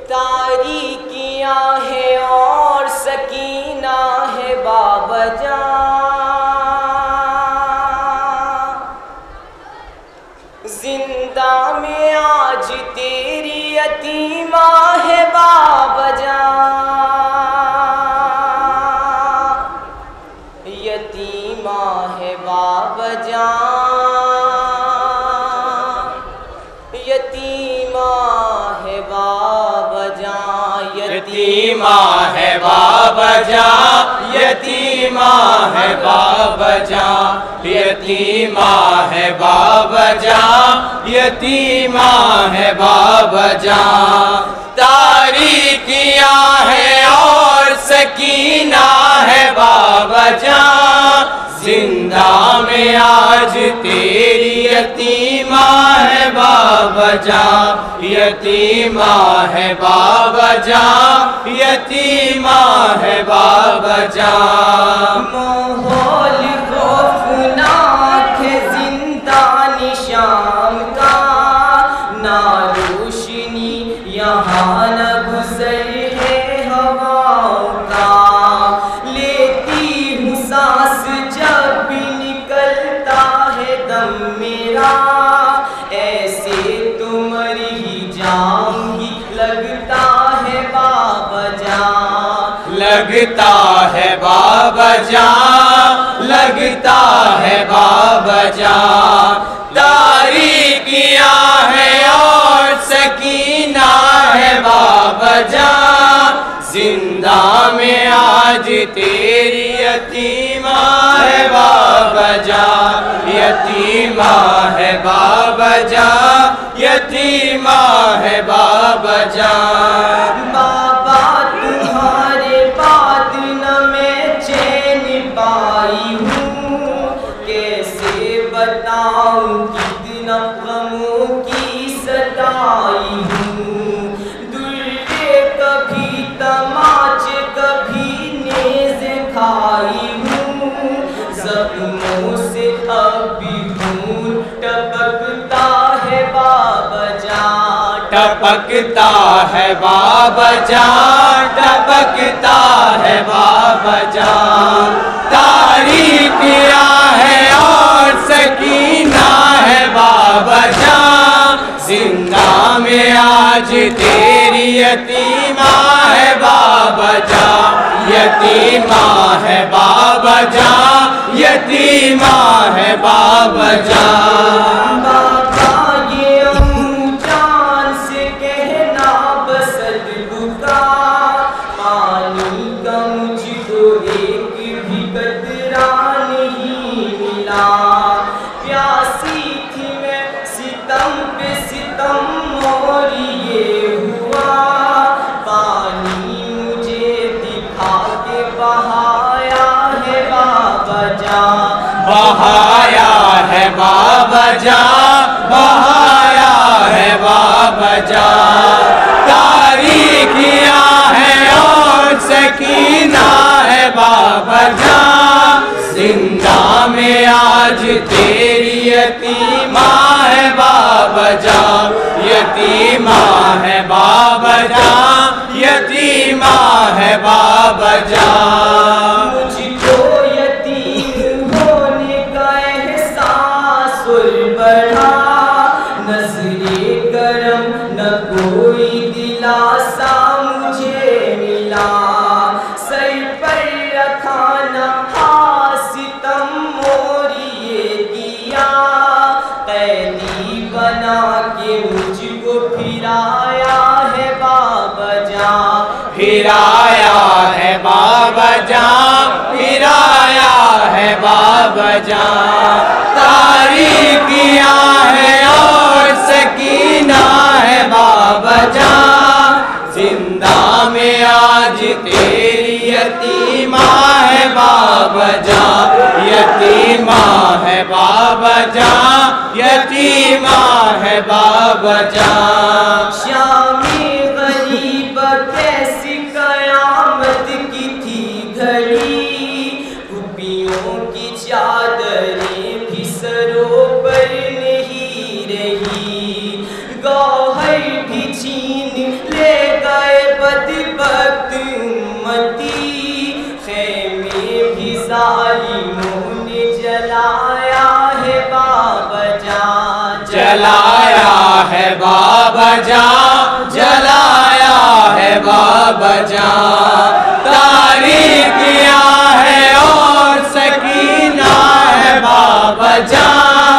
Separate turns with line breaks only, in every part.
तारीकियाँ है और सकीना है बाबजान, जिंदा में आज तेरी यतीमा है बाबजान, यतीमा है बाबजान, यतीमा है बाबजान,
यतीमा है बाबजान, यतीमा है बाबजान, यतीमा है बाबजान, यतीमा है बाबजान। तारीकियाँ है और सकीना है बाबजान, जिंदा में आज तेरी यतीमा है बाबजान, यतीमा है बाबजान, यतीमा है बाबजान।
माहौल खौफनाक है जिंदानी शाम का, ना रोशनी यहाँ न गुजर है हवाओं का, लेती हूँ सांस जब भी निकलता है दम मेरा, ऐसे तो मर ही जाऊंगी लगता है बाबजान,
लगता है बाबजान, लगता है बाबजान। तारीकियाँ है और सकीना है बाबजान, जिंदा में आज तेरी यतीमा है बाबजान, यतीमा है बाबजान, यतीमा है बाबजान।
बाबा तुम्हारे बाद न मैं चैन पाई हूँ, कैसे बताऊँ कितना गमों की सताई हूँ, दुर्रे कभी तमाचे कभी नेज़ खाई हूँ, ज़ख्मों से अब भी खून टपकता है बाबजान,
टपकता है बाबजान, टपकता है बाबजान। तारीकियाँ है और सकीना है बाबजान, जिंदा में आज तेरी यतीमा है बाबजान, यतीमा है बाबजान, यतीमा है बाबजान।
बाबा ये जान से कहना बसद बुका, पानी का मुझको एक भी कतरा नहीं मिला, प्यासी थी मैं सितम पे सितम और ये हुआ, पानी मुझे दिखा के बहाया है बाबजान,
बहाया है बाबजान, बहाया है बाबजान। तारीकियाँ है और सकीना है बाबजान, जिंदा में आज तेरी यतीमा है बाबजान, यतीमा है बाबजान, यतीमा है बाबजान।
मुझको यतीम होने का एहसास और बढ़ा, नजरे करम न कोई दिलासा मुझे मिला, सर पर रखा न हासितम और ये किया, कैदी बना के मुझको फिराया है बाबजान,
फिराया है बाबजान, फिराया है बाबजान। तारीकियाँ है और सकीना है बाबजान, जिंदा में आज तेरी यतीमा है बाबजान, यतीमा है बाबजान, यतीमा है बाबजान।
शामी गरीब कैसी कयामत की थी घड़ी, कुपियों की चादरें भी सरों पर नहीं रही, गौहर भी छीन ले गए
जहाँ जलाया है बाबा जहाँ तारीकिया है और सकीना है बाबा जहाँ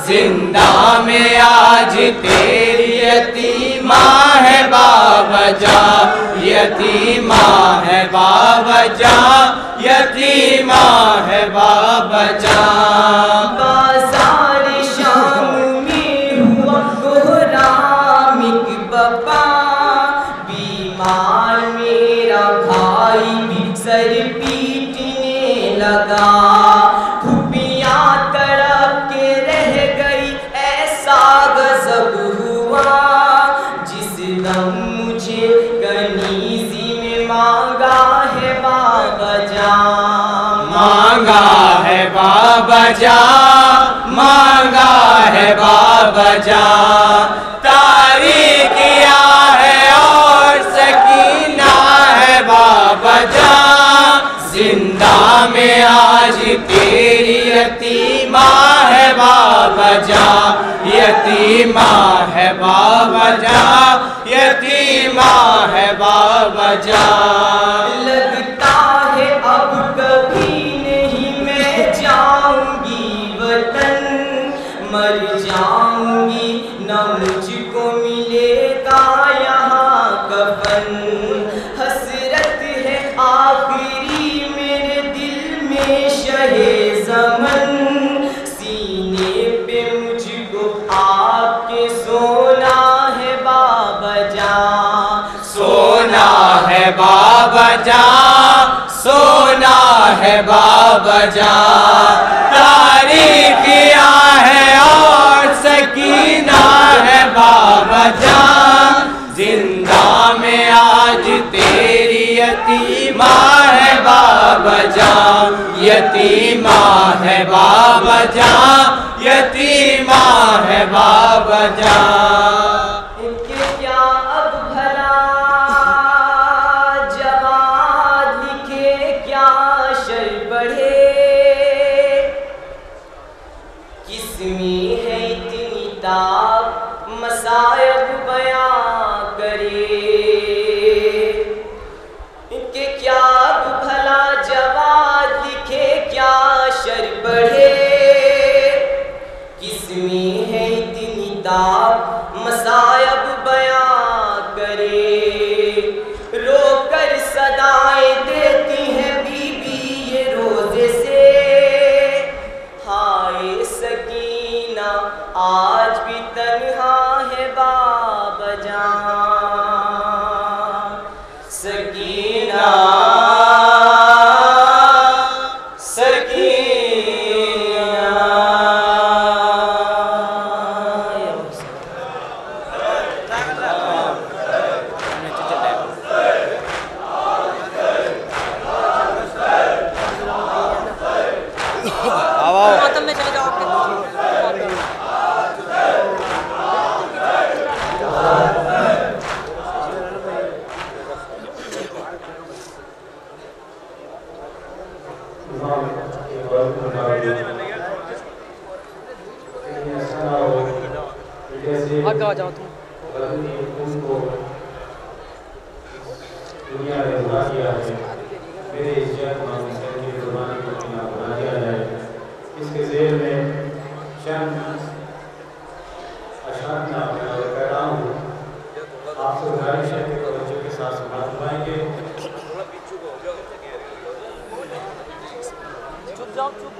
जिंदा में आज तेरी यतीमा है बाबा जहाँ यतीमा है बाबा जहाँ यतीमा है बाबा जहाँ।
बाजार शाम में हुआ कोहरामिक बपा बीमार मेरा भाई भी सर पीटने लगा खुपियाँ तड़प के रह गई ऐसा गजब हुआ जिस दम मुझे कनीजी में मांगा है बाबा जान
मांगा है बाबा जहाँ मांगा है बाबा जहाँ तारीकिया है और सकीना है बाबा जहाँ जिंदा में आज तेरी यतीमा है बाबा जहाँ यतीमा है बाबा जहाँ यतीमा है बाबा जहाँ।
लगता है अब कभी नहीं मैं जाऊंगी वतन मर जाऊंगी न मुझको मिलेगा यहाँ कफन हसरत है आखिरी मेरे दिल में शहे ज़मन सीने पे मुझको आपके सोना है बाबा जान
सोना है बाबा जहाँ सोना है बाबा जहाँ तारीकिया है और सकीना है बाबा जहाँ जिंदा में आज तेरी यतीमा है बाबा जहाँ यतीमा है बाबा जहाँ यतीमा है बाबा जहाँ।
इनके क्या अब भला जवाब लिखे क्या शर बढ़े किसमें है इतनी ताब मसायब बयां करे इनके क्या अब भला जवाब लिखे क्या शर बढ़े किसमें है इतनी ताब मसायब बयां करे रोकर सदाएं देती हैं बीबी ये रोजे से हाय सकीना आज भी तन्हा है बाबा जान सकीना
आगे आ जाओ तुम
दुनिया में बुला किया है मेरे इज्जत मान की कुर्बानी को बना दिया जाए। इसके ज़ेल में चंद अशार कह रहा हूँ आपसे गुजारिश है कि बच्चों के साथ समाप्त पाएंगे।
चुप जाओ चुप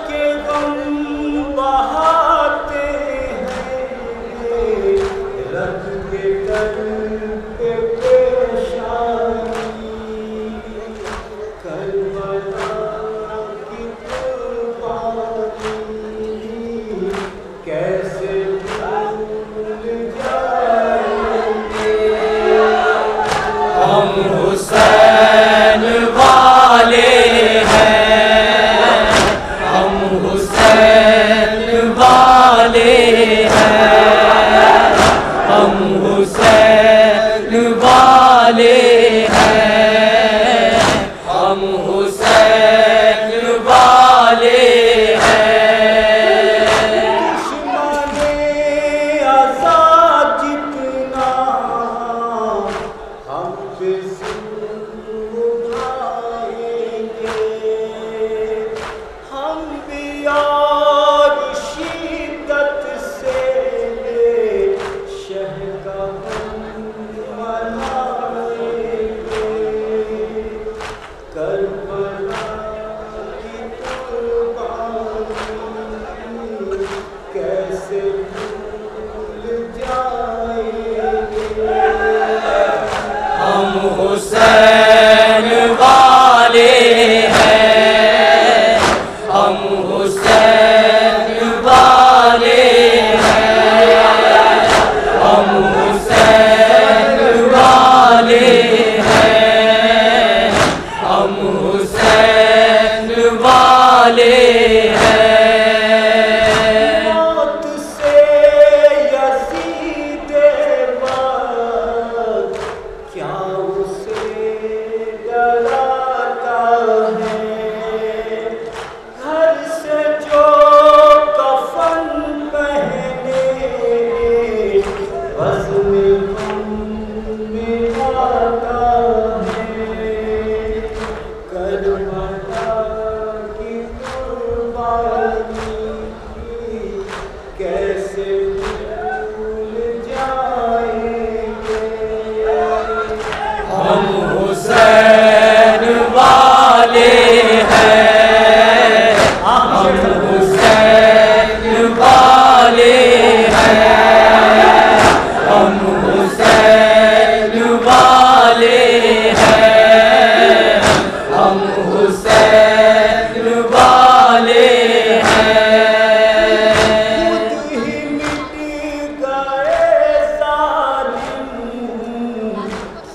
के गम और शिद्दत से शह का मनाएंगे। करबला की कुर्बानी कैसे भूल जाएंगे।
हम हुसैन वाले हैं, हम हुसैन वाले हैं, हम हुसैन वाले हैं, हम हुसैन वाले हैं।
मौत से यज़ीद वक्त क्या उसे डराता है। घर से जो कफन पहने वज़्न गम में आता है। करबला की कुर्बानी कैसे भूल जाएंगे।
हम हुसैन वाले हैं, हम हुसैन वाले हैं, हम हुसैन वाले हैं, हम हुसैन वाले हैं।
खुद ही मिट गए ज़ालिम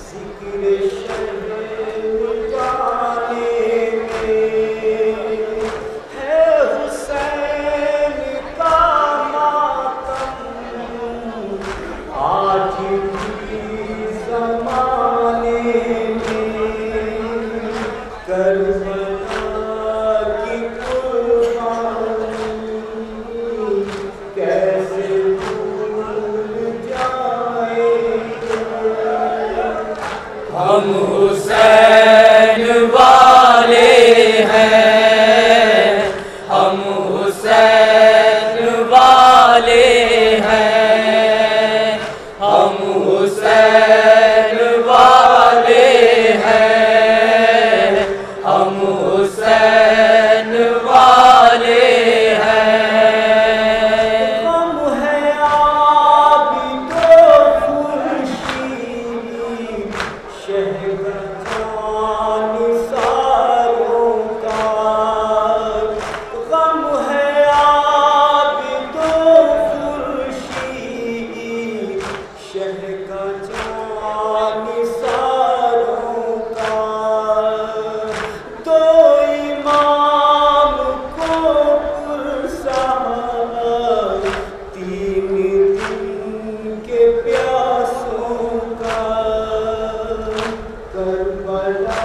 ज़िक्र शहर जाने में। है हुसैन का मातम आज भी ज़माने में। करबला की कुर्बानी कैसे भूल जाएंगे।
हम हुसैन वाले हैं, हम हुसैन वाले हैं, हम हुसैन वाले हैं, हम हुसैन वाले हैं।
गम है आबिदो खुर्शीद शहरजान सारों का। गम है आबिदो खुर्शीद शहरजान सारों का। तो इमाम को पुरसा तीन दिन के प्यासों का। करबला